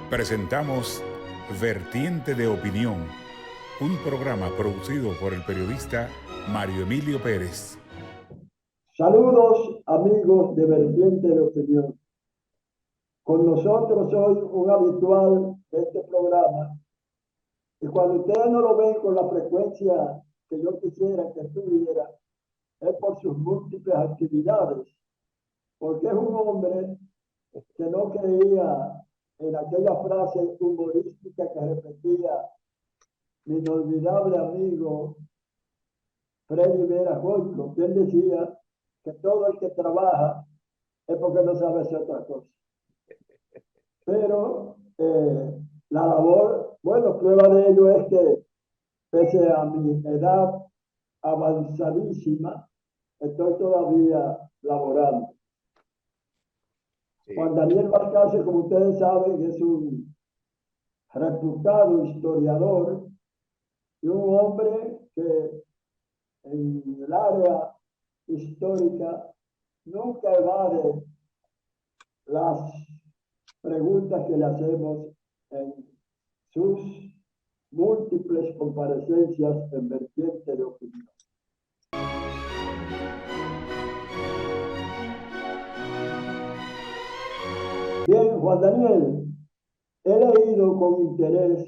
Presentamos Vertiente de Opinión, un programa producido por el periodista Mario Emilio Pérez. Saludos amigos de Vertiente de Opinión. Con nosotros hoy un habitual de este programa. Y cuando ustedes no lo ven con la frecuencia que yo quisiera que estuviera, es por sus múltiples actividades. Porque es un hombre que no creía en aquella frase humorística que repetía mi inolvidable amigo Freddy Vera Goico, que él decía que todo el que trabaja es porque no sabe hacer otra cosa. Pero la labor, bueno, prueba de ello es que pese a mi edad avanzadísima, estoy todavía laborando. Sí. Juan Daniel Balcácer, como ustedes saben, es un reputado historiador y un hombre que en el área histórica nunca evade las preguntas que le hacemos en sus múltiples comparecencias en Vertiente de Opinión. Bien, Juan Daniel, he leído con interés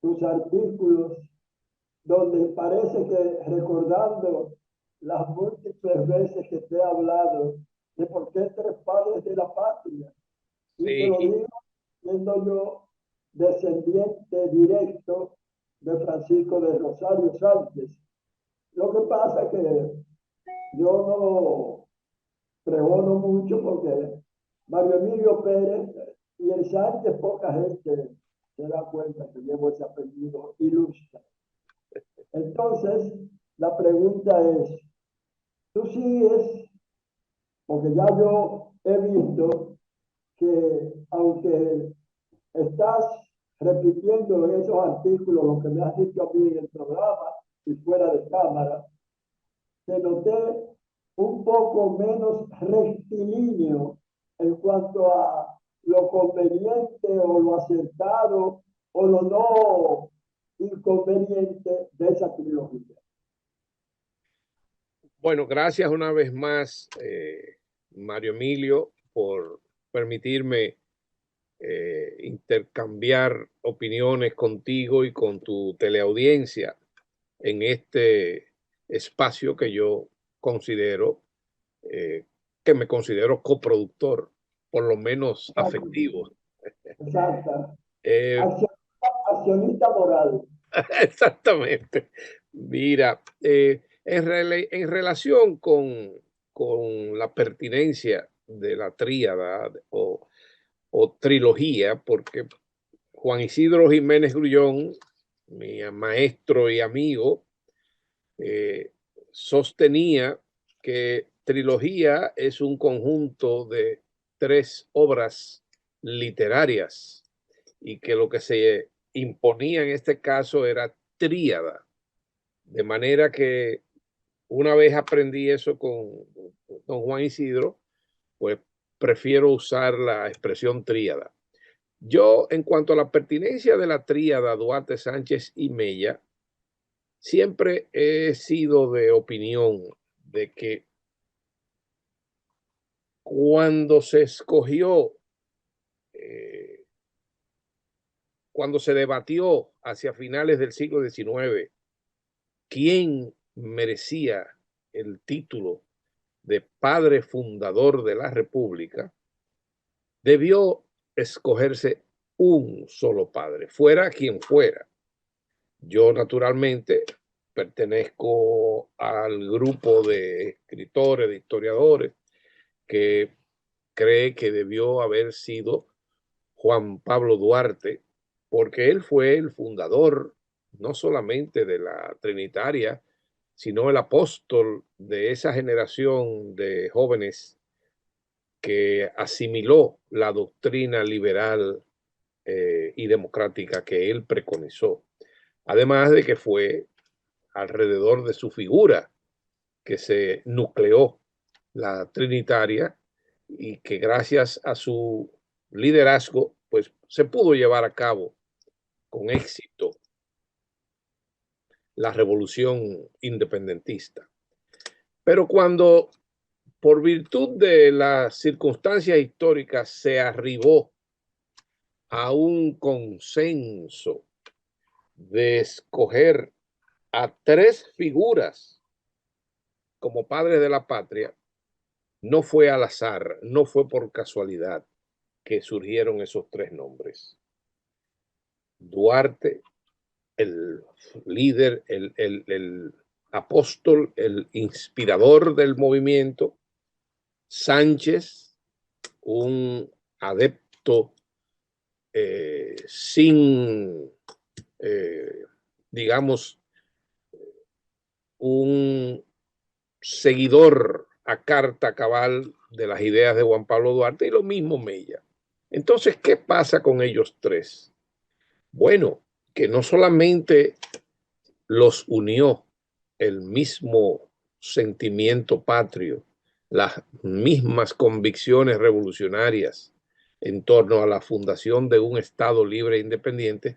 tus artículos donde parece que recordando las múltiples veces que te he hablado de por qué tres padres de la patria. Y sí, te lo digo siendo yo descendiente directo de Francisco de Rosario Sánchez. Lo que pasa es que yo no pregono mucho porque Mario Emilio Pérez y el Sánchez, poca gente se da cuenta que llevo ese apellido ilustre. Entonces, la pregunta es, ¿tú sigues? Porque ya yo he visto que aunque estás repitiendo en esos artículos lo que me has dicho a mí en el programa y fuera de cámara, te noté un poco menos rectilíneo en cuanto a lo conveniente o lo acertado o lo no inconveniente de esa trilogía. Bueno, gracias una vez más, Mario Emilio, por permitirme intercambiar opiniones contigo y con tu teleaudiencia en este espacio que yo considero, que me considero coproductor, por lo menos afectivo. Exacto. Accionista moral. Exactamente. Mira, en relación con la pertinencia de la tríada o trilogía, porque Juan Isidro Jiménez Grullón, mi maestro y amigo, sostenía que trilogía es un conjunto de tres obras literarias y que lo que se imponía en este caso era tríada. De manera que una vez aprendí eso con don Juan Isidro, pues prefiero usar la expresión tríada. Yo, en cuanto a la pertinencia de la tríada Duarte, Sánchez y Mella, siempre he sido de opinión de que cuando se escogió, cuando se debatió hacia finales del siglo XIX, quién merecía el título de padre fundador de la República, debió escogerse un solo padre, fuera quien fuera. Yo naturalmente pertenezco al grupo de escritores, de historiadores, que cree que debió haber sido Juan Pablo Duarte, porque él fue el fundador no solamente de la Trinitaria, sino el apóstol de esa generación de jóvenes que asimiló la doctrina liberal y democrática que él preconizó. Además de que fue alrededor de su figura que se nucleó la Trinitaria y que gracias a su liderazgo, pues se pudo llevar a cabo con éxito la revolución independentista. Pero cuando, por virtud de las circunstancias históricas, se arribó a un consenso de escoger a tres figuras como padres de la patria, no fue al azar, no fue por casualidad que surgieron esos tres nombres. Duarte, el líder, el apóstol, el inspirador del movimiento; Sánchez, un adepto sin, digamos, un seguidor a carta cabal de las ideas de Juan Pablo Duarte, y lo mismo Mella. Entonces, ¿qué pasa con ellos tres? Bueno, que no solamente los unió el mismo sentimiento patrio, las mismas convicciones revolucionarias en torno a la fundación de un Estado libre e independiente,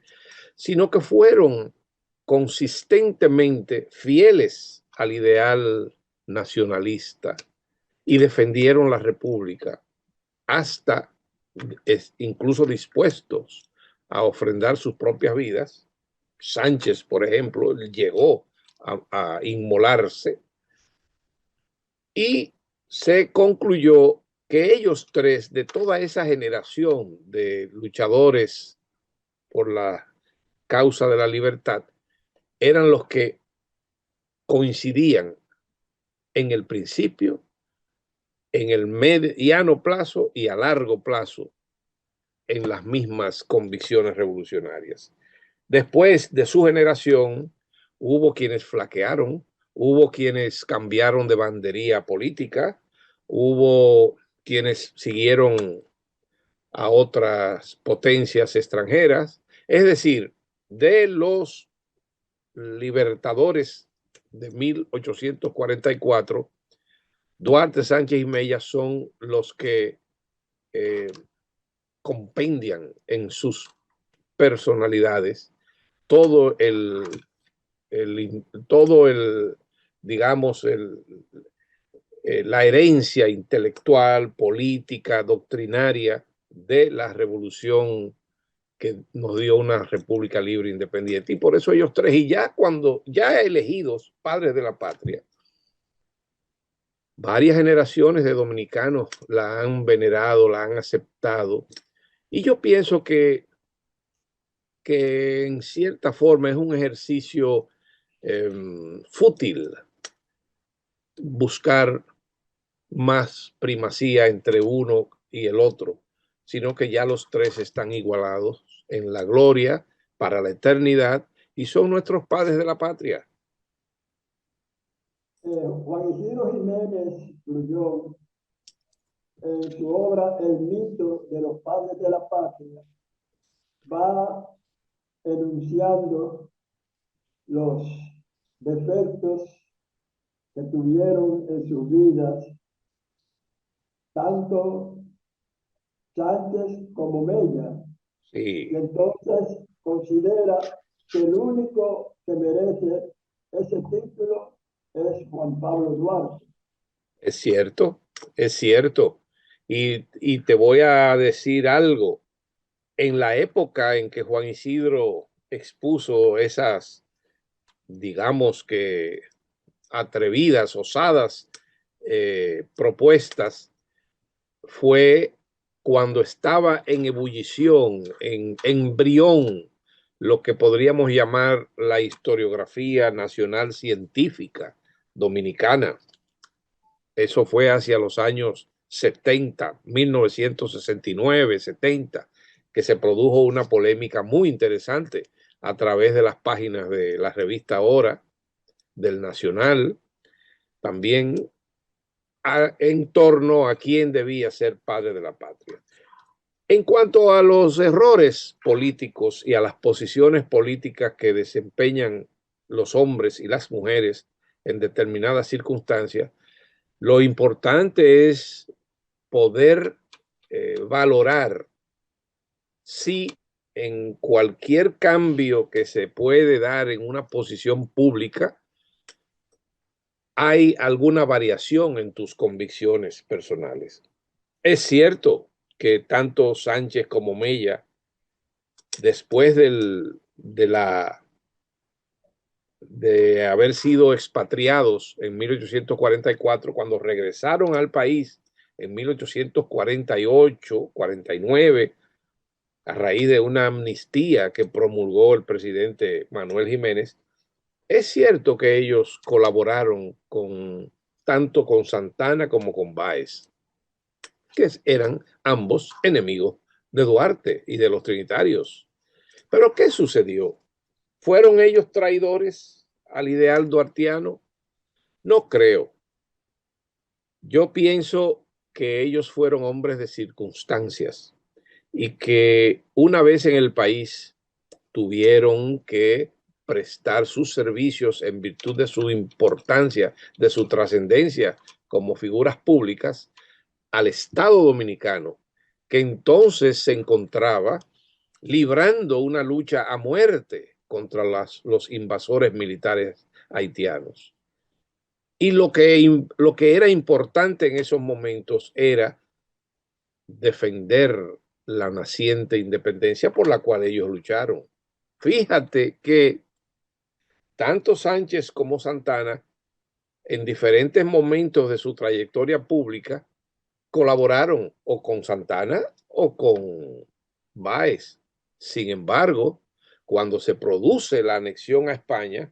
sino que fueron consistentemente fieles al ideal nacionalista y defendieron la república hasta incluso dispuestos a ofrendar sus propias vidas. Sánchez, por ejemplo, llegó a inmolarse, y se concluyó que ellos tres, de toda esa generación de luchadores por la causa de la libertad, eran los que coincidían en el principio, en el mediano plazo y a largo plazo en las mismas convicciones revolucionarias. Después de su generación, hubo quienes flaquearon, hubo quienes cambiaron de bandería política, hubo quienes siguieron a otras potencias extranjeras. Es decir, de los libertadores de 1844, Duarte, Sánchez y Mella son los que compendian en sus personalidades todo digamos, la herencia intelectual, política, doctrinaria de la revolución que nos dio una república libre e independiente. Y por eso ellos tres, y ya cuando ya elegidos padres de la patria, varias generaciones de dominicanos la han venerado, la han aceptado. Y yo pienso que en cierta forma es un ejercicio fútil buscar más primacía entre uno y el otro, sino que ya los tres están igualados en la gloria para la eternidad y son nuestros padres de la patria. Juan Isidro Jiménez Grullón, en su obra El mito de los padres de la patria, va enunciando los defectos que tuvieron en sus vidas tanto Sánchez como Mella. Sí. Y entonces considera que el único que merece ese título es Juan Pablo Duarte. Es cierto, es cierto. Y te voy a decir algo. En la época en que Juan Isidro expuso esas, digamos que atrevidas, osadas propuestas, fue cuando estaba en ebullición, en embrión, lo que podríamos llamar la historiografía nacional científica dominicana. Eso fue hacia los años 70, 1969, 70, que se produjo una polémica muy interesante a través de las páginas de la revista Hora, del Nacional, también en torno a quién debía ser padre de la patria. En cuanto a los errores políticos y a las posiciones políticas que desempeñan los hombres y las mujeres en determinadas circunstancias, lo importante es poder valorar si en cualquier cambio que se puede dar en una posición pública hay alguna variación en tus convicciones personales. Es cierto que tanto Sánchez como Mella, después de haber sido expatriados en 1844, cuando regresaron al país en 1848, 49, a raíz de una amnistía que promulgó el presidente Manuel Jiménez, es cierto que ellos colaboraron tanto con Santana como con Báez, que eran ambos enemigos de Duarte y de los trinitarios. Pero ¿qué sucedió? ¿Fueron ellos traidores al ideal duartiano? No creo. Yo pienso que ellos fueron hombres de circunstancias y que una vez en el país tuvieron que prestar sus servicios en virtud de su importancia, de su trascendencia como figuras públicas al Estado dominicano, que entonces se encontraba librando una lucha a muerte contra los invasores militares haitianos. Y lo que era importante en esos momentos era defender la naciente independencia por la cual ellos lucharon. Fíjate que tanto Sánchez como Santana, en diferentes momentos de su trayectoria pública, colaboraron o con Santana o con Báez. Sin embargo, cuando se produce la anexión a España,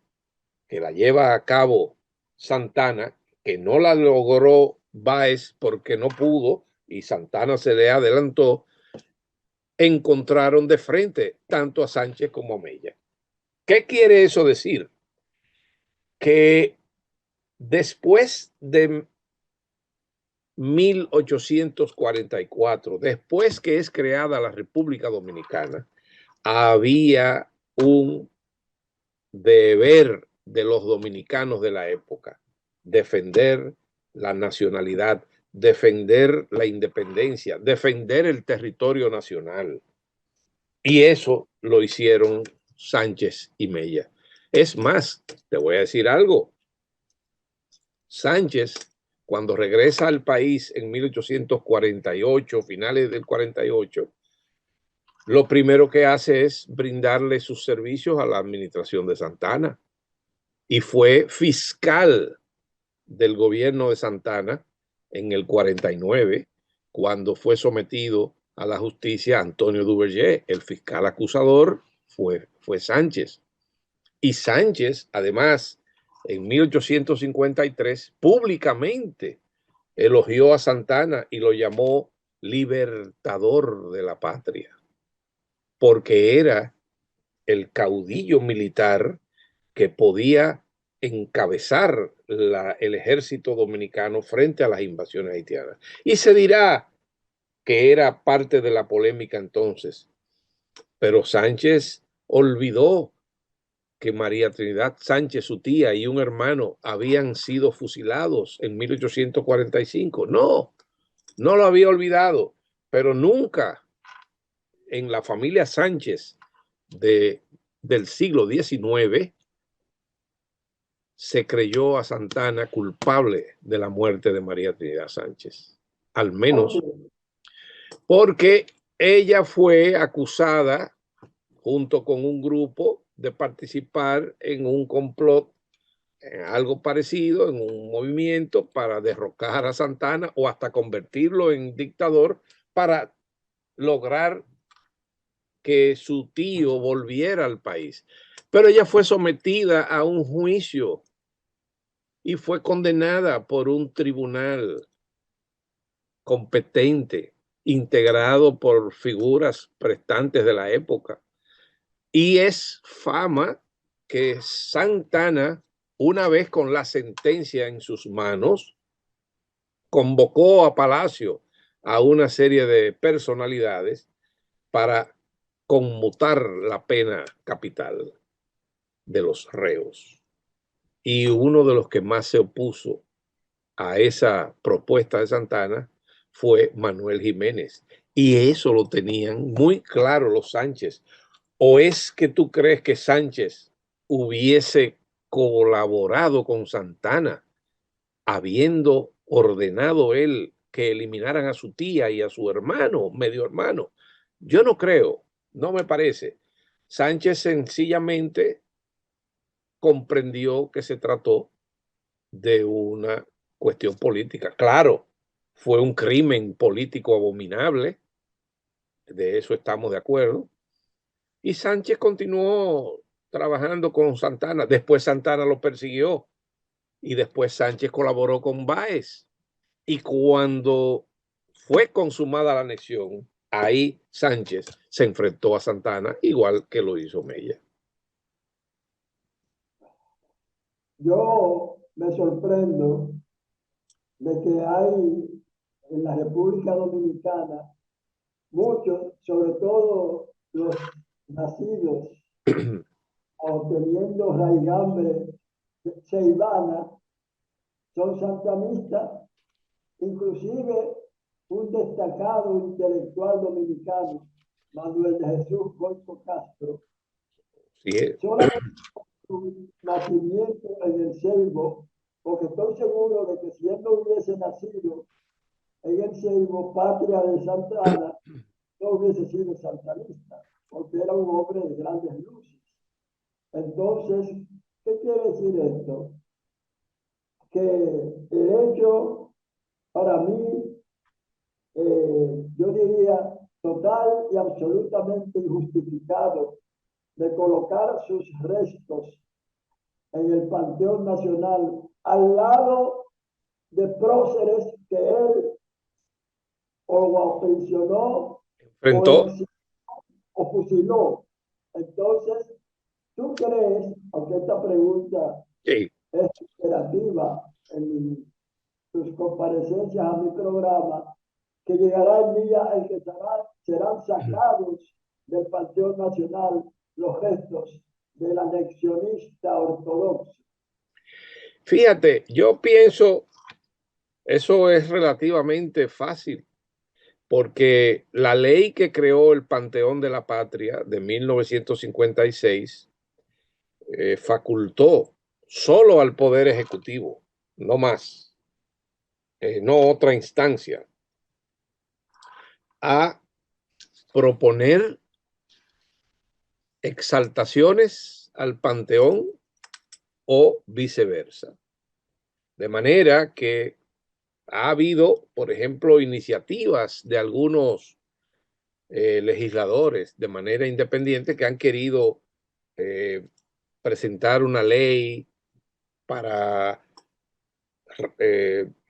que la lleva a cabo Santana, que no la logró Báez porque no pudo y Santana se le adelantó, encontraron de frente tanto a Sánchez como a Mella. ¿Qué quiere eso decir? Que después de 1844, después que es creada la República Dominicana, había un deber de los dominicanos de la época, defender la nacionalidad, defender la independencia, defender el territorio nacional. Y eso lo hicieron Sánchez y Mella. Es más, te voy a decir algo. Sánchez, cuando regresa al país en 1848, finales del 48, lo primero que hace es brindarle sus servicios a la administración de Santana y fue fiscal del gobierno de Santana en el 49, cuando fue sometido a la justicia Antonio Duvergé. El fiscal acusador fue Sánchez. Y Sánchez, además, en 1853, públicamente elogió a Santana y lo llamó libertador de la patria, porque era el caudillo militar que podía encabezar el ejército dominicano frente a las invasiones haitianas. Y se dirá que era parte de la polémica entonces, pero Sánchez olvidó que María Trinidad Sánchez, su tía, y un hermano habían sido fusilados en 1845. No, no lo había olvidado, pero nunca en la familia Sánchez del siglo XIX se creyó a Santana culpable de la muerte de María Trinidad Sánchez, al menos porque ella fue acusada junto con un grupo de participar en un complot, en algo parecido, en un movimiento para derrocar a Santana o hasta convertirlo en dictador para lograr que su tío volviera al país. Pero ella fue sometida a un juicio y fue condenada por un tribunal competente, integrado por figuras prestantes de la época. Y es fama que Santana, una vez con la sentencia en sus manos, convocó a Palacio a una serie de personalidades para conmutar la pena capital de los reos. Y uno de los que más se opuso a esa propuesta de Santana fue Manuel Jiménez. Y eso lo tenían muy claro los Sánchez. ¿O es que tú crees que Sánchez hubiese colaborado con Santana, habiendo ordenado él que eliminaran a su tía y a su hermano, medio hermano? Yo no creo, no me parece. Sánchez sencillamente comprendió que se trató de una cuestión política. Claro, fue un crimen político abominable, de eso estamos de acuerdo. Y Sánchez continuó trabajando con Santana. Después Santana lo persiguió y después Sánchez colaboró con Báez. Y cuando fue consumada la anexión, ahí Sánchez se enfrentó a Santana, igual que lo hizo Mella. Yo me sorprendo de que hay en la República Dominicana muchos, sobre todo los nacidos o teniendo raigambre ceibana, son santanistas, inclusive un destacado intelectual dominicano, Manuel de Jesús Goico Castro, Sí, solamente su nacimiento en el Ceibo, porque estoy seguro de que si él no hubiese nacido en el Ceibo, patria de Santana, no hubiese sido santanista, porque era un hombre de grandes luces. Entonces, ¿qué quiere decir esto? Que el hecho, para mí, yo diría, total y absolutamente injustificado de colocar sus restos en el Panteón Nacional al lado de próceres que él o pensionó enfrentó. o fusiló. Entonces, ¿tú crees, aunque esta pregunta Sí. es operativa en sus comparecencias a mi programa, que llegará el día en que serán sacados del Panteón Nacional los restos del anexionista ortodoxo? Fíjate, yo pienso, eso es relativamente fácil, porque la ley que creó el Panteón de la Patria de 1956 facultó solo al Poder Ejecutivo, no más, no otra instancia, a proponer exaltaciones al Panteón o viceversa. De manera que ha habido, por ejemplo, iniciativas de algunos legisladores de manera independiente que han querido presentar una ley para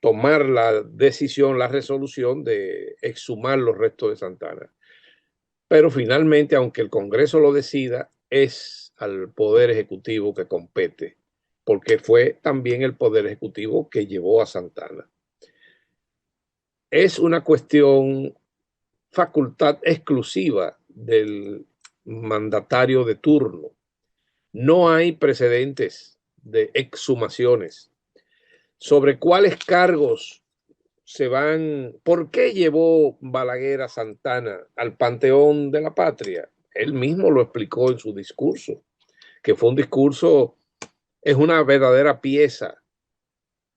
tomar la decisión, la resolución de exhumar los restos de Santana. Pero finalmente, aunque el Congreso lo decida, es al Poder Ejecutivo que compete, porque fue también el Poder Ejecutivo que llevó a Santana. Es una cuestión, facultad exclusiva del mandatario de turno. No hay precedentes de exhumaciones. ¿Sobre cuáles cargos se van? ¿Por qué llevó Balaguer a Santana al Panteón de la Patria? Él mismo lo explicó en su discurso, que fue un discurso, es una verdadera pieza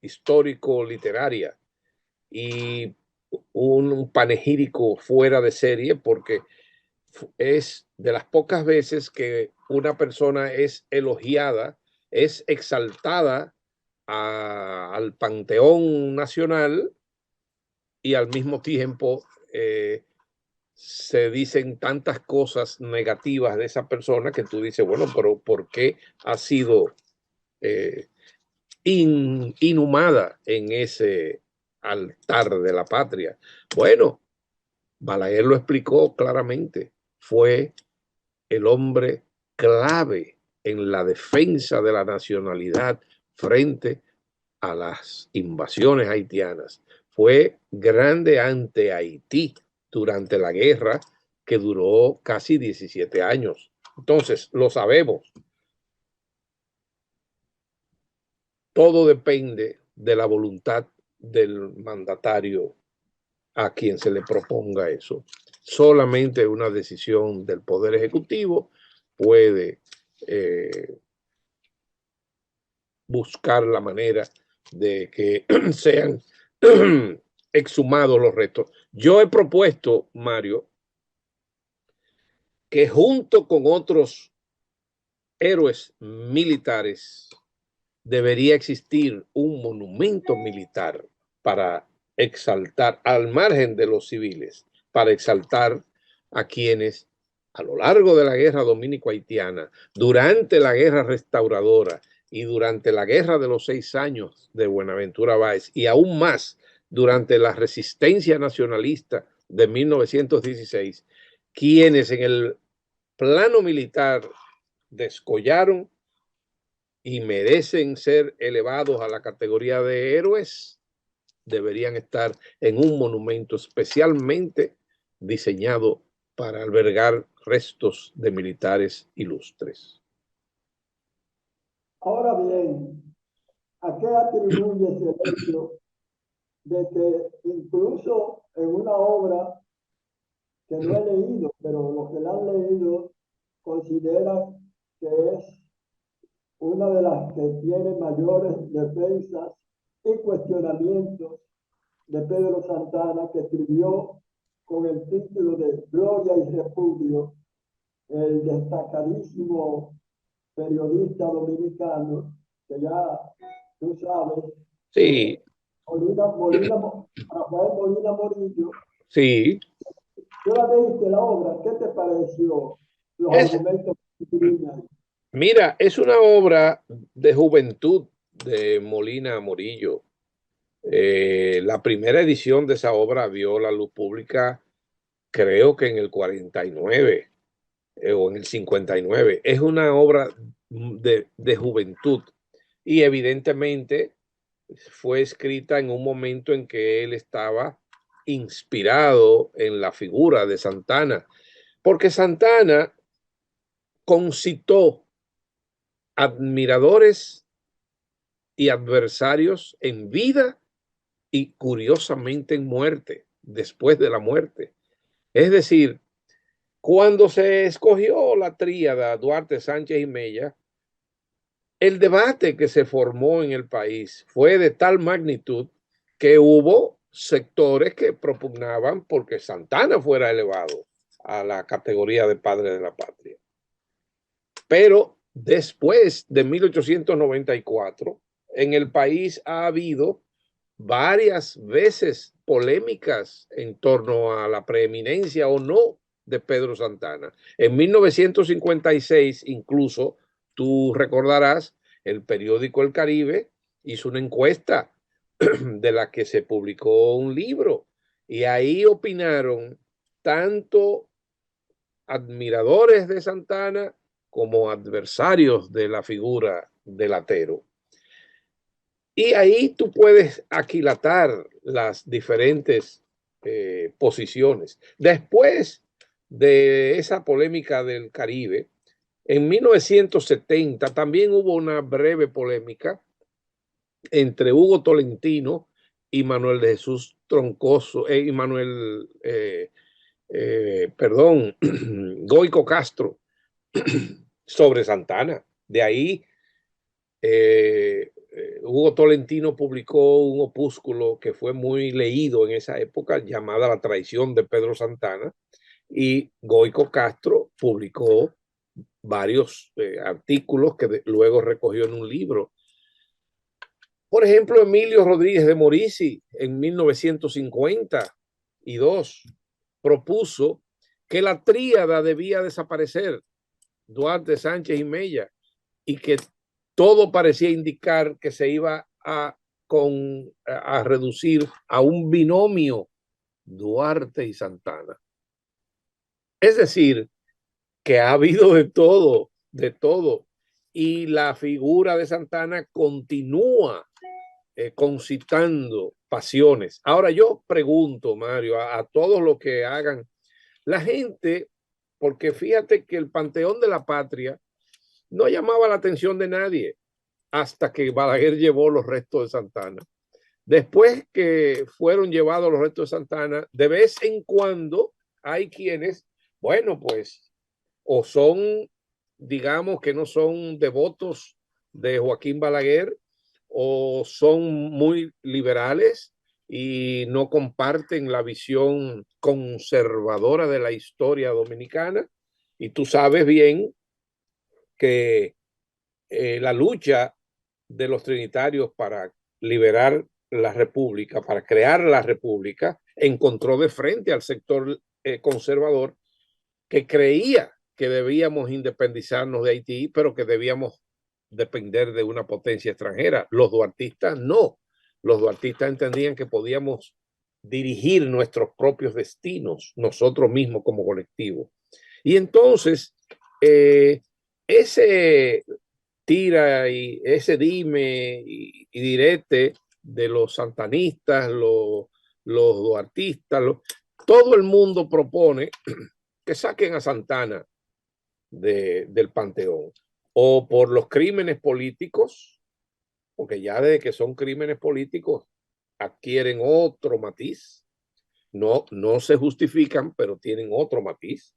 histórico-literaria y un panegírico fuera de serie, porque es de las pocas veces que una persona es elogiada, es exaltada al Panteón Nacional y al mismo tiempo se dicen tantas cosas negativas de esa persona que tú dices, bueno, pero ¿por qué ha sido eh, inhumada en ese altar de la patria? Bueno, Balaguer lo explicó claramente, fue el hombre clave en la defensa de la nacionalidad frente a las invasiones haitianas. Fue grande ante Haití durante la guerra que duró casi 17 años. Entonces, lo sabemos. Todo depende de la voluntad del mandatario a quien se le proponga eso. Solamente una decisión del Poder Ejecutivo puede buscar la manera de que sean exhumados los restos. Yo he propuesto, Mario, que junto con otros héroes militares debería existir un monumento militar para exaltar, al margen de los civiles, para exaltar a quienes a lo largo de la guerra dominico-haitiana, durante la guerra restauradora y durante la guerra de los 6 años de Buenaventura Báez, y aún más durante la resistencia nacionalista de 1916, quienes en el plano militar descollaron y merecen ser elevados a la categoría de héroes, deberían estar en un monumento especialmente diseñado para albergar restos de militares ilustres. Ahora bien, ¿a qué atribuyes el hecho de que incluso en una obra que no he leído, pero los que la han leído consideran que es una de las que tiene mayores defensas y cuestionamientos de Pedro Santana, que escribió con el título de Gloria y Repudio, el destacadísimo periodista dominicano, que ya tú sabes, Sí, Rafael Molina Morillo? sí. Tú la leíste la obra, ¿qué te pareció los argumentos que escribían ahí? Mira, es una obra de juventud de Molina Morillo. La primera edición de esa obra vio la luz pública, creo que en el 49 o en el 59. Es una obra de juventud y evidentemente fue escrita en un momento en que él estaba inspirado en la figura de Santana, porque Santana concitó admiradores y adversarios en vida y curiosamente en muerte, después de la muerte. Es decir, cuando se escogió la tríada Duarte, Sánchez y Mella, el debate que se formó en el país fue de tal magnitud que hubo sectores que propugnaban porque Santana fuera elevado a la categoría de padre de la patria. Pero después de 1894, en el país ha habido varias veces polémicas en torno a la preeminencia o no de Pedro Santana. En 1956, incluso, tú recordarás, el periódico El Caribe hizo una encuesta de la que se publicó un libro y ahí opinaron tanto admiradores de Santana como adversarios de la figura del Atero. Y ahí tú puedes aquilatar las diferentes posiciones. Después de esa polémica del Caribe, en 1970 también hubo una breve polémica entre Hugo Tolentino y Manuel de Jesús Troncoso, y Manuel, perdón, Goico Castro, sobre Santana. De ahí Hugo Tolentino publicó un opúsculo que fue muy leído en esa época, llamada La traición de Pedro Santana, y Goico Castro publicó varios artículos que luego recogió en un libro. Por ejemplo, Emilio Rodríguez de Morici en 1952 propuso que la tríada debía desaparecer, Duarte, Sánchez y Mella, y que todo parecía indicar que se iba a reducir a un binomio, Duarte y Santana. Es decir, que ha habido de todo, de todo. Y la figura de Santana continúa concitando pasiones. Ahora yo pregunto, Mario, a todos los que hagan, la gente, porque fíjate que el Panteón de la Patria no llamaba la atención de nadie hasta que Balaguer llevó los restos de Santana. Después que fueron llevados los restos de Santa Anna, de vez en cuando hay quienes, bueno, pues, o son, digamos que no son devotos de Joaquín Balaguer, o son muy liberales y no comparten la visión conservadora de la historia dominicana. Y tú sabes bien que la lucha de los trinitarios para liberar la república, para crear la república, encontró de frente al sector conservador que creía que debíamos independizarnos de Haití, pero que debíamos depender de una potencia extranjera. Los duartistas no. Los duartistas entendían que podíamos dirigir nuestros propios destinos, nosotros mismos como colectivo. Y entonces, ese tira y ese dime y direte de los santanistas, los duartistas, todo el mundo propone que saquen a Santana del panteón, o por los crímenes políticos, porque ya desde que son crímenes políticos adquieren otro matiz, no se justifican, pero tienen otro matiz,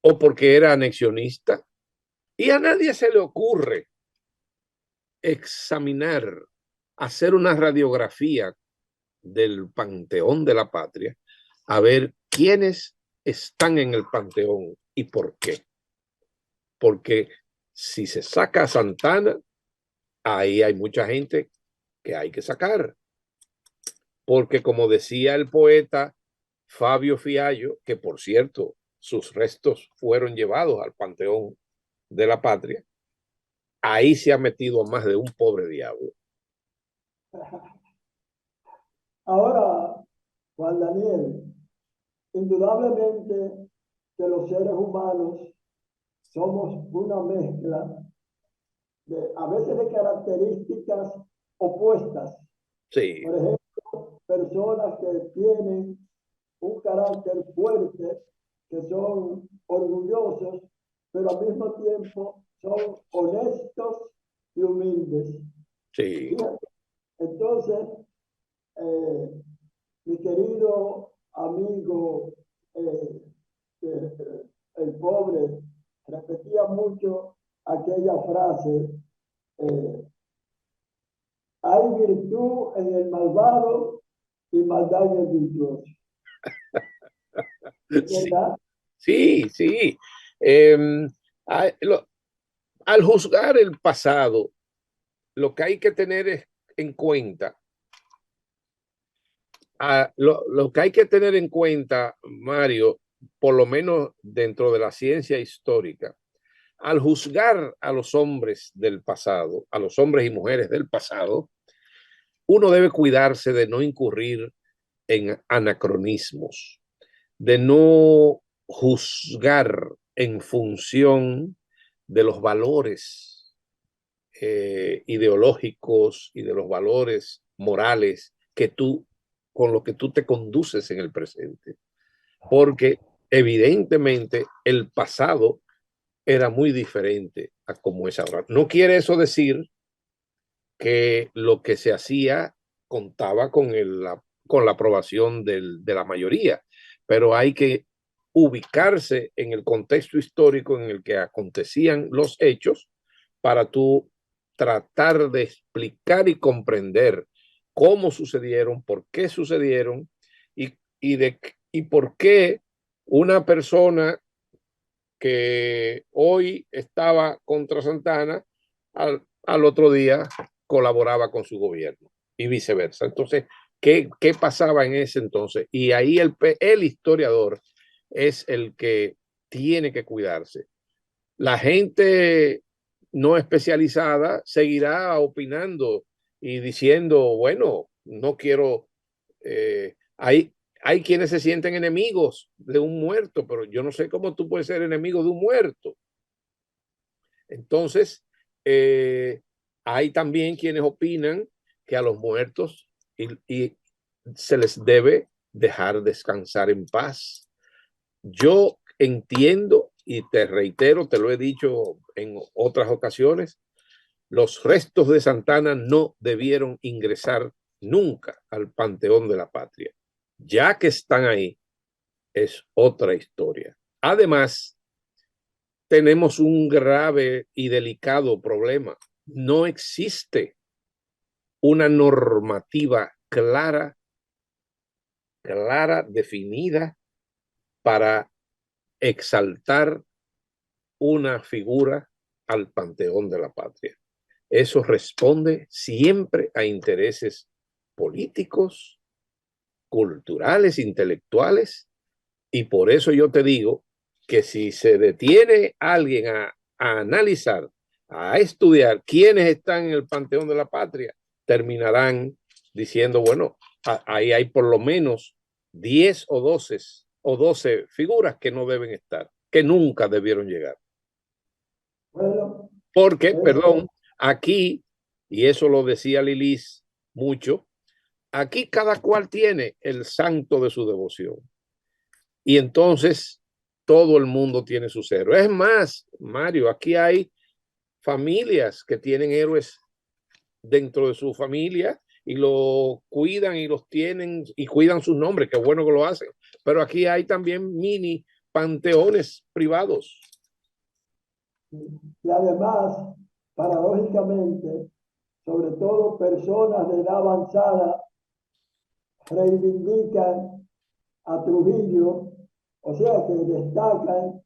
o porque era anexionista, y a nadie se le ocurre examinar, hacer una radiografía del panteón de la patria, a ver quiénes están en el panteón y por qué. Porque si se saca a Santana, ahí hay mucha gente que hay que sacar. Porque como decía el poeta Fabio Fiallo, que por cierto, sus restos fueron llevados al Panteón de la Patria, ahí se ha metido a más de un pobre diablo. Ahora, Juan Daniel, indudablemente que los seres humanos somos una mezcla a veces de características opuestas. Sí. Por ejemplo, personas que tienen un carácter fuerte, que son orgullosos, pero al mismo tiempo son honestos y humildes. Sí. Entonces, mi querido amigo, el pobre, repetía mucho aquella frase, hay virtud en el malvado y maldad en el virtuoso. ¿Verdad? Sí, sí. Al juzgar el pasado, lo que hay que tener en cuenta, lo que hay que tener en cuenta, Mario, por lo menos dentro de la ciencia histórica, al juzgar a los hombres del pasado, a los hombres y mujeres del pasado, uno debe cuidarse de no incurrir en anacronismos, de no juzgar en función de los valores ideológicos y de los valores morales con lo que tú te conduces en el presente. Porque evidentemente el pasado era muy diferente a como es ahora. No quiere eso decir que lo que se hacía contaba con la aprobación de la mayoría, pero hay que ubicarse en el contexto histórico en el que acontecían los hechos para tú tratar de explicar y comprender cómo sucedieron, por qué sucedieron y por qué una persona que hoy estaba contra Santana, al otro día colaboraba con su gobierno y viceversa. Entonces, ¿qué pasaba en ese entonces? Y ahí el historiador es el que tiene que cuidarse. La gente no especializada seguirá opinando y diciendo, bueno, no quiero, hay quienes se sienten enemigos de un muerto, pero yo no sé cómo tú puedes ser enemigo de un muerto. Entonces, hay también quienes opinan que a los muertos y se les debe dejar descansar en paz. Yo entiendo y te reitero, te lo he dicho en otras ocasiones, los restos de Santana no debieron ingresar nunca al Panteón de la Patria. Ya que están ahí, es otra historia. Además, tenemos un grave y delicado problema. No existe una normativa clara, definida para exaltar una figura al Panteón de la Patria. Eso responde siempre a intereses políticos, culturales, intelectuales, y por eso yo te digo que si se detiene alguien a analizar, a estudiar quiénes están en el Panteón de la Patria, terminarán diciendo, bueno, ahí hay por lo menos 10 o 12 figuras que no deben estar, que nunca debieron llegar. Bueno, Porque, eso, perdón, aquí, y eso lo decía Lilis mucho, aquí cada cual tiene el santo de su devoción. Y entonces todo el mundo tiene sus héroes. Es más, Mario, aquí hay familias que tienen héroes dentro de su familia y lo cuidan y los tienen y cuidan sus nombres, qué bueno que lo hacen. Pero aquí hay también mini panteones privados. y además, paradójicamente, sobre todo personas de edad avanzada reivindican a Trujillo, o sea que destacan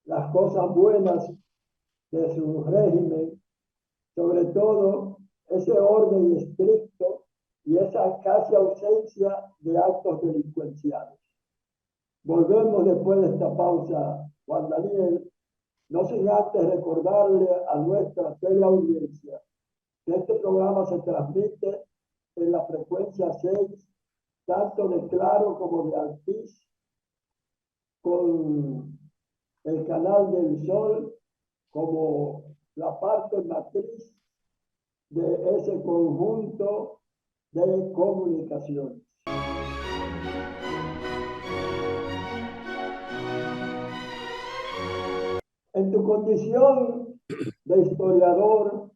las cosas buenas de su régimen, sobre todo ese orden estricto y esa casi ausencia de actos delincuenciales. Volvemos después de esta pausa, Juan Daniel, no sin antes recordarle a nuestra teleaudiencia que este programa se transmite en la frecuencia 6, tanto de Claro como de Altiz, con el canal del Sol como la parte matriz de ese conjunto de comunicaciones. En tu condición de historiador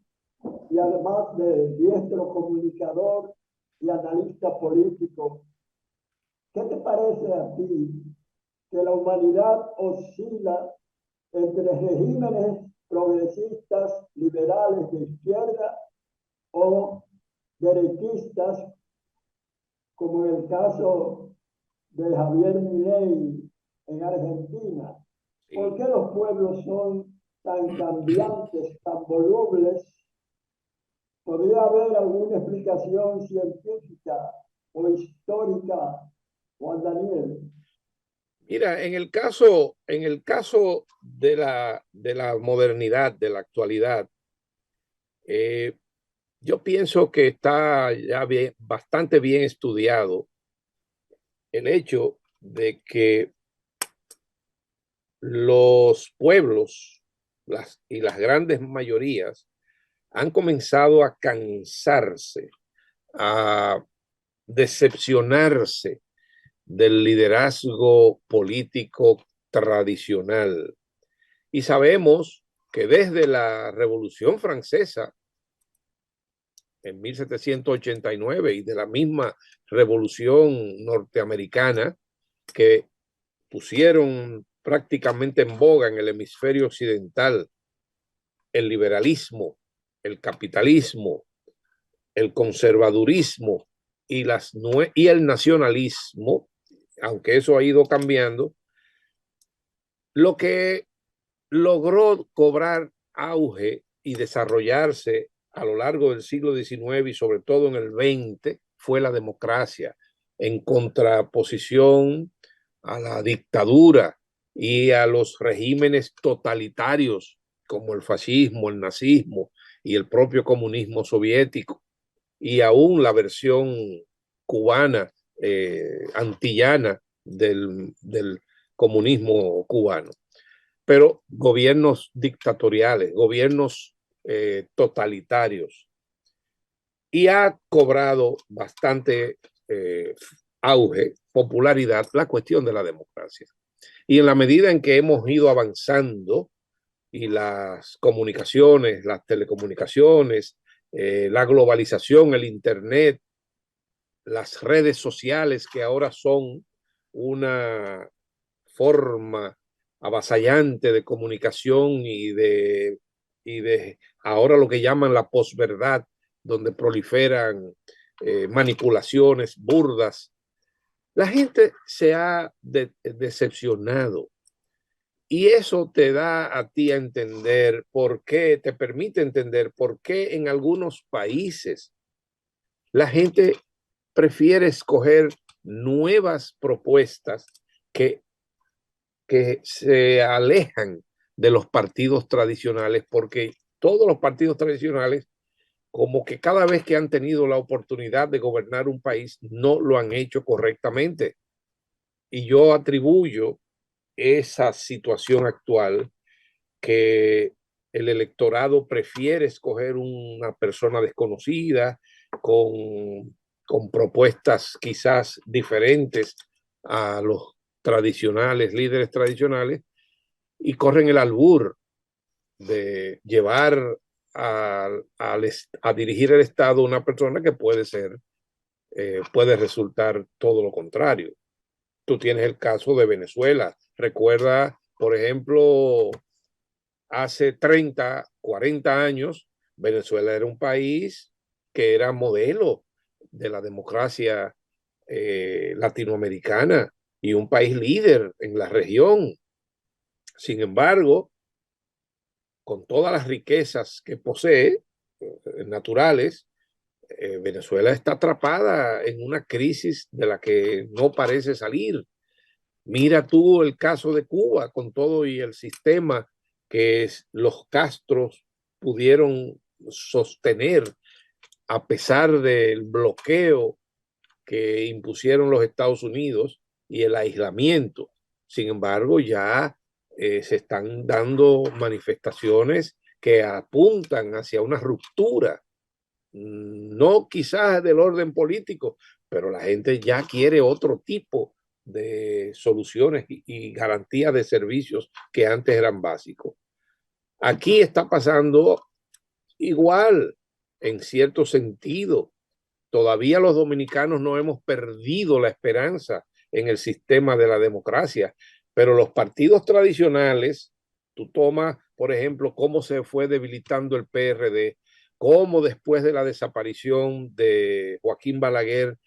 y además de diestro comunicador y analista político, ¿qué te parece a ti que la humanidad oscila entre regímenes progresistas, liberales de izquierda o derechistas, como en el caso de Javier Milei en Argentina? ¿Por qué los pueblos son tan cambiantes, tan volubles? ¿Podría haber alguna explicación científica o histórica, Juan Daniel? Mira, en el caso de la modernidad, de la actualidad, eh, yo pienso que está ya bastante bien estudiado el hecho de que los pueblos y las grandes mayorías han comenzado a cansarse, a decepcionarse del liderazgo político tradicional. Y sabemos que desde la Revolución Francesa en 1789 y de la misma Revolución Norteamericana, que pusieron prácticamente en boga en el hemisferio occidental el liberalismo, el capitalismo, el conservadurismo y el nacionalismo, aunque eso ha ido cambiando, lo que logró cobrar auge y desarrollarse a lo largo del siglo XIX y sobre todo en el XX fue la democracia, en contraposición a la dictadura y a los regímenes totalitarios como el fascismo, el nazismo y el propio comunismo soviético, y aún la versión cubana, antillana del comunismo cubano. Pero gobiernos dictatoriales, gobiernos totalitarios, y ha cobrado bastante auge, popularidad, la cuestión de la democracia. Y en la medida en que hemos ido avanzando y las comunicaciones, las telecomunicaciones, la globalización, el Internet, las redes sociales, que ahora son una forma avasallante de comunicación y de ahora lo que llaman la posverdad, donde proliferan manipulaciones burdas. La gente se ha decepcionado y eso te da a ti a entender por qué, te permite entender por qué en algunos países la gente prefiere escoger nuevas propuestas que, que se alejan de los partidos tradicionales, porque todos los partidos tradicionales, como que cada vez que han tenido la oportunidad de gobernar un país, no lo han hecho correctamente. Y yo atribuyo esa situación actual que el electorado prefiere escoger una persona desconocida con propuestas quizás diferentes a los tradicionales, líderes tradicionales, y corren el albur de llevar a dirigir el Estado una persona que puede ser, puede resultar todo lo contrario. Tú tienes el caso de Venezuela. Recuerda, por ejemplo, hace 30, 40 años, Venezuela era un país que era modelo de la democracia latinoamericana y un país líder en la región. Sin embargo, con todas las riquezas que posee, naturales, Venezuela está atrapada en una crisis de la que no parece salir. Mira tú el caso de Cuba con todo y el sistema que los Castros pudieron sostener a pesar del bloqueo que impusieron los Estados Unidos y el aislamiento. Sin embargo, ya se están dando manifestaciones que apuntan hacia una ruptura, no quizás del orden político, pero la gente ya quiere otro tipo de soluciones y garantías de servicios que antes eran básicos. Aquí está pasando igual, en cierto sentido. Todavía los dominicanos no hemos perdido la esperanza en el sistema de la democracia, pero los partidos tradicionales, tú tomas, por ejemplo, cómo se fue debilitando el PRD, cómo después de la desaparición de Joaquín Balaguer,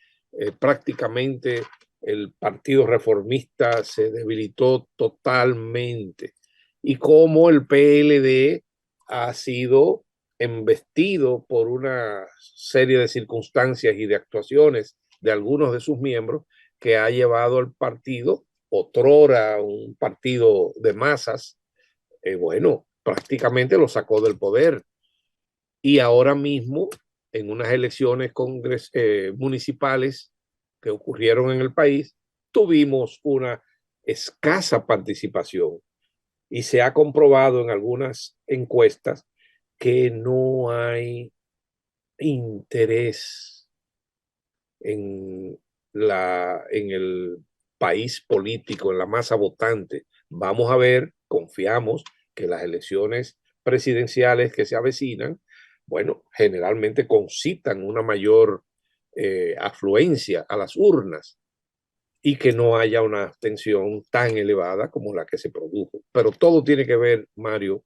prácticamente el Partido Reformista se debilitó totalmente, y cómo el PLD ha sido embestido por una serie de circunstancias y de actuaciones de algunos de sus miembros que ha llevado al partido, otrora un partido de masas, bueno, prácticamente lo sacó del poder. Y ahora mismo, en unas elecciones municipales que ocurrieron en el país, tuvimos una escasa participación y se ha comprobado en algunas encuestas que no hay interés en el país político, en la masa votante. Vamos a ver, confiamos que las elecciones presidenciales que se avecinan, bueno, generalmente concitan una mayor afluencia a las urnas y que no haya una abstención tan elevada como la que se produjo. Pero todo tiene que ver, Mario,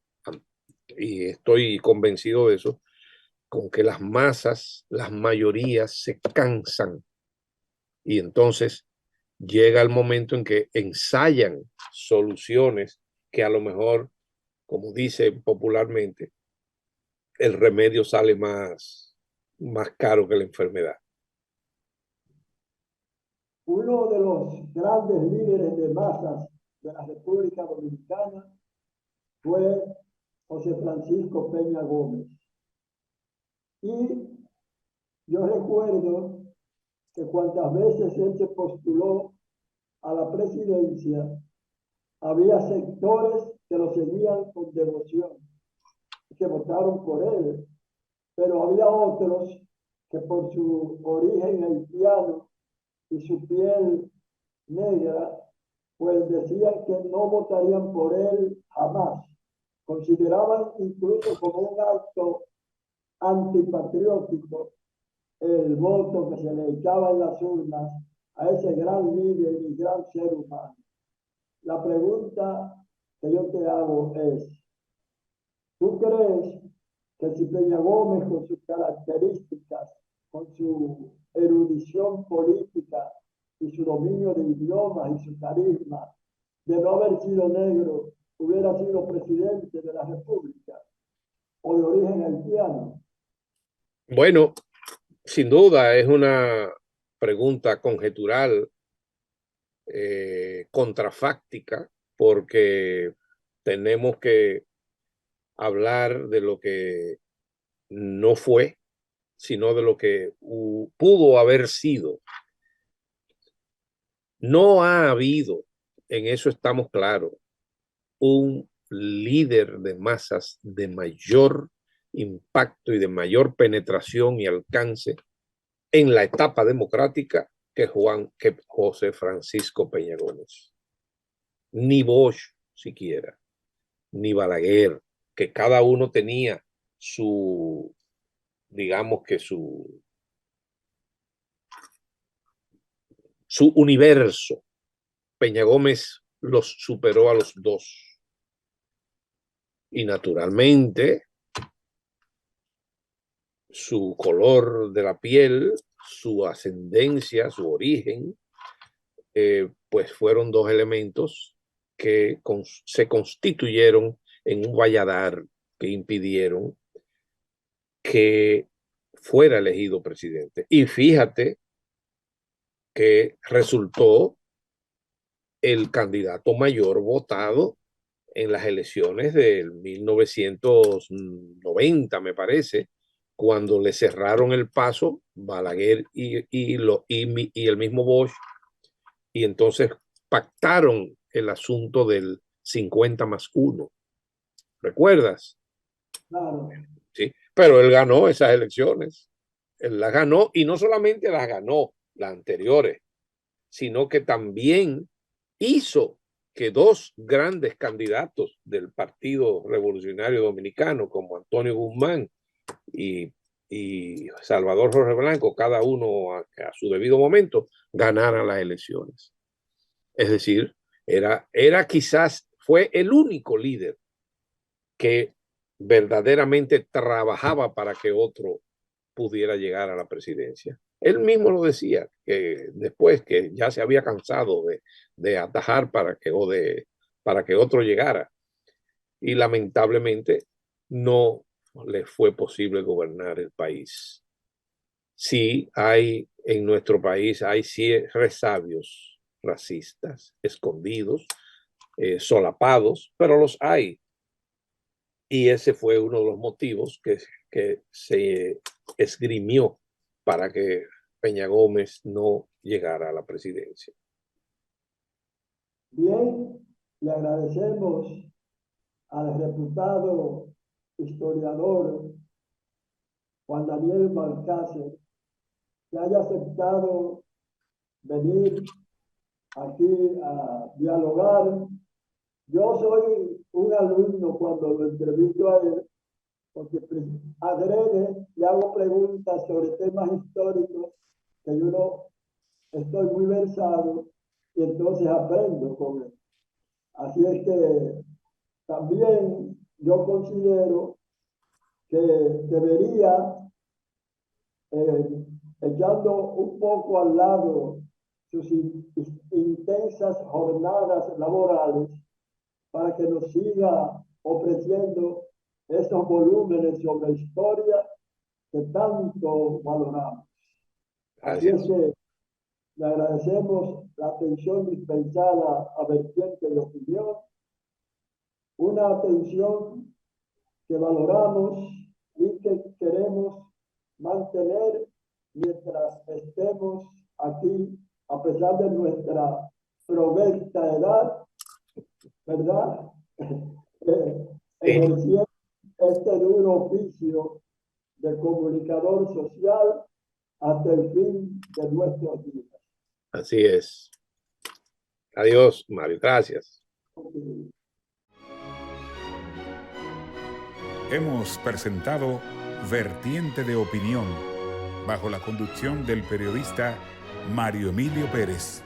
y estoy convencido de eso, con que las masas, las mayorías se cansan y entonces llega el momento en que ensayan soluciones que a lo mejor, como dice popularmente, el remedio sale más caro que la enfermedad. Uno de los grandes líderes de masas de la República Dominicana fue José Francisco Peña Gómez. Y yo recuerdo que cuantas veces él se postuló a la presidencia, había sectores que lo seguían con devoción, que votaron por él, pero había otros que por su origen haitiano y su piel negra, pues decían que no votarían por él jamás. Consideraban incluso como un acto antipatriótico el voto que se le echaba en las urnas a ese gran líder y gran ser humano. La pregunta que yo te hago es, ¿tú crees que si Peña Gómez, con sus características, con su erudición política y su dominio de idiomas y su carisma, de no haber sido negro, hubiera sido presidente de la República o de origen haitiano? Bueno, sin duda es una pregunta conjetural, contrafáctica, porque tenemos que hablar de lo que no fue, sino de lo que pudo haber sido. No ha habido, en eso estamos claros, un líder de masas de mayor impacto y de mayor penetración y alcance en la etapa democrática que José Francisco Peña Gómez. Ni Bosch siquiera, ni Balaguer, que cada uno tenía su, digamos que su universo. Peña Gómez los superó a los dos. Y naturalmente, su color de la piel, su ascendencia, su origen, pues fueron dos elementos que se constituyeron en un valladar que impidieron que fuera elegido presidente. Y fíjate que resultó el candidato mayor votado en las elecciones del 1990, me parece, cuando le cerraron el paso Balaguer y el mismo Bosch, y entonces pactaron el asunto del 50+1. ¿Recuerdas? Claro. Sí, pero él ganó esas elecciones. Él las ganó, y no solamente las ganó, las anteriores, sino que también hizo que dos grandes candidatos del Partido Revolucionario Dominicano, como Antonio Guzmán y Salvador Jorge Blanco, cada uno a su debido momento, ganaran las elecciones. Es decir, fue el único líder que verdaderamente trabajaba para que otro pudiera llegar a la presidencia. Él mismo lo decía, que después que ya se había cansado de atajar para que otro llegara. Y lamentablemente no le fue posible gobernar el país. Sí hay en nuestro país, hay resabios racistas, escondidos, solapados, pero los hay. Y ese fue uno de los motivos que se esgrimió para que Peña Gómez no llegara a la presidencia. Bien, le agradecemos al reputado historiador Juan Daniel Balcácer que haya aceptado venir aquí a dialogar. Yo soy un alumno cuando lo entrevisto a él, porque adrede le hago preguntas sobre temas históricos que yo no estoy muy versado y entonces aprendo con él. Así es que también yo considero que debería, echando un poco al lado sus intensas jornadas laborales, para que nos siga ofreciendo esos volúmenes sobre historia que tanto valoramos. Así es que le agradecemos la atención dispensada a Vertiente de Opinión, una atención que valoramos y que queremos mantener mientras estemos aquí, a pesar de nuestra provecta edad, ¿verdad? Ejerciendo este duro oficio de comunicador social hasta el fin de nuestros días. Así es. Adiós, Mario. Gracias. Hemos presentado Vertiente de Opinión, bajo la conducción del periodista Mario Emilio Pérez.